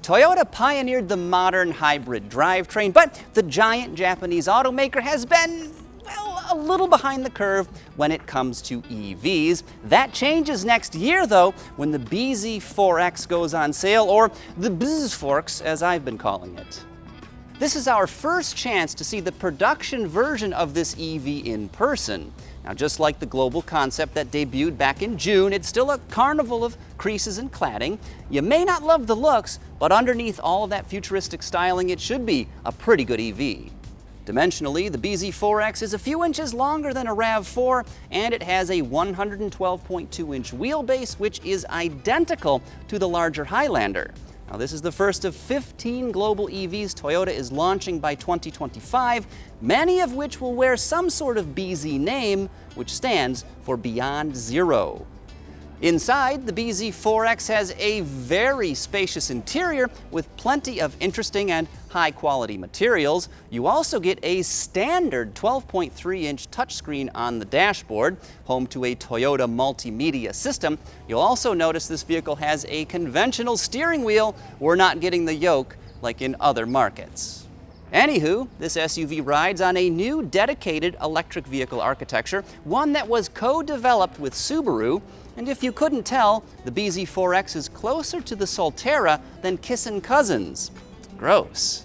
Toyota pioneered the modern hybrid drivetrain, but the giant Japanese automaker has been, well, a little behind the curve when it comes to EVs. That changes next year, though, when the BZ4X goes on sale, or the BZ4X, as I've been calling it. This is our first chance to see the production version of this EV in person. Now, just like the global concept that debuted back in June, it's still a carnival of creases and cladding. You may not love the looks, but underneath all of that futuristic styling, it should be a pretty good EV. Dimensionally, the BZ4X is a few inches longer than a RAV4, and it has a 112.2-inch wheelbase, which is identical to the larger Highlander. Now, this is the first of 15 global EVs Toyota is launching by 2025, many of which will wear some sort of BZ name, which stands for Beyond Zero. Inside, the BZ4X has a very spacious interior with plenty of interesting and high-quality materials. You also get a standard 12.3-inch touchscreen on the dashboard, home to a Toyota multimedia system. You'll also notice this vehicle has a conventional steering wheel. We're not getting the yoke like in other markets. Anywho, this SUV rides on a new dedicated electric vehicle architecture, one that was co-developed with Subaru. And if you couldn't tell, the BZ4X is closer to the Solterra than kissin' cousins. Gross.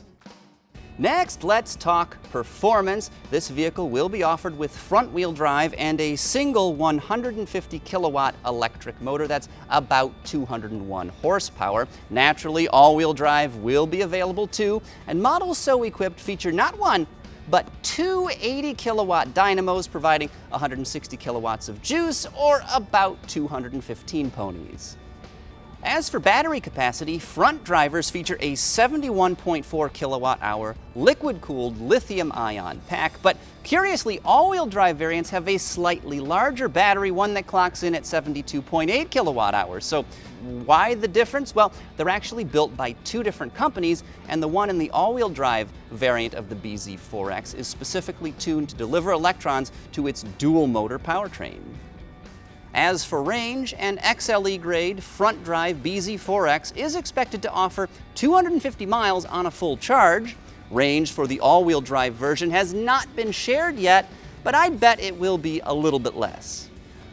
Next, let's talk performance. This vehicle will be offered with front-wheel drive and a single 150 kilowatt electric motor that's about 201 horsepower. Naturally, all-wheel drive will be available too, and models so equipped feature not one, but two 80 kilowatt dynamos providing 160 kilowatts of juice, or about 215 ponies. As for battery capacity, front drivers feature a 71.4 kilowatt-hour liquid-cooled lithium-ion pack, but curiously, all-wheel drive variants have a slightly larger battery, one that clocks in at 72.8 kilowatt-hours. So why the difference? Well, they're actually built by two different companies, and the one in the all-wheel drive variant of the BZ4X is specifically tuned to deliver electrons to its dual-motor powertrain. As for range, an XLE grade front-drive BZ4X is expected to offer 250 miles on a full charge. Range for the all-wheel drive version has not been shared yet, but I'd bet it will be a little bit less.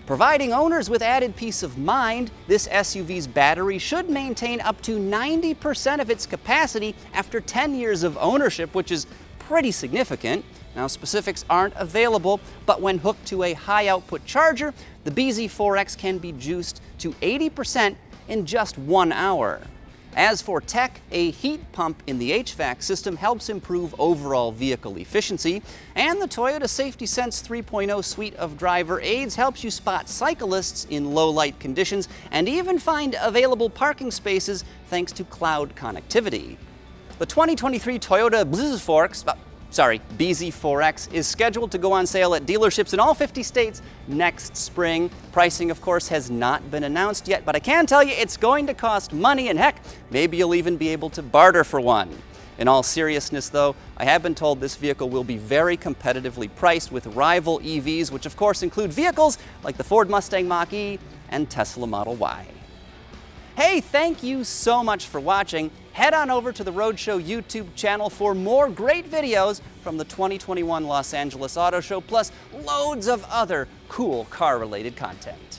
Providing owners with added peace of mind, this SUV's battery should maintain up to 90% of its capacity after 10 years of ownership, which is pretty significant. Now, specifics aren't available, but when hooked to a high-output charger, the BZ4X can be juiced to 80% in just 1 hour. As for tech, a heat pump in the HVAC system helps improve overall vehicle efficiency, and the Toyota Safety Sense 3.0 suite of driver aids helps you spot cyclists in low-light conditions and even find available parking spaces thanks to cloud connectivity. The 2023 Toyota BZ4X is scheduled to go on sale at dealerships in all 50 states next spring. Pricing, of course, has not been announced yet, but I can tell you it's going to cost money, and heck, maybe you'll even be able to barter for one. In all seriousness, though, I have been told this vehicle will be very competitively priced with rival EVs, which of course include vehicles like the Ford Mustang Mach-E and Tesla Model Y. Hey, thank you so much for watching. Head on over to the Roadshow YouTube channel for more great videos from the 2021 Los Angeles Auto Show, plus loads of other cool car-related content.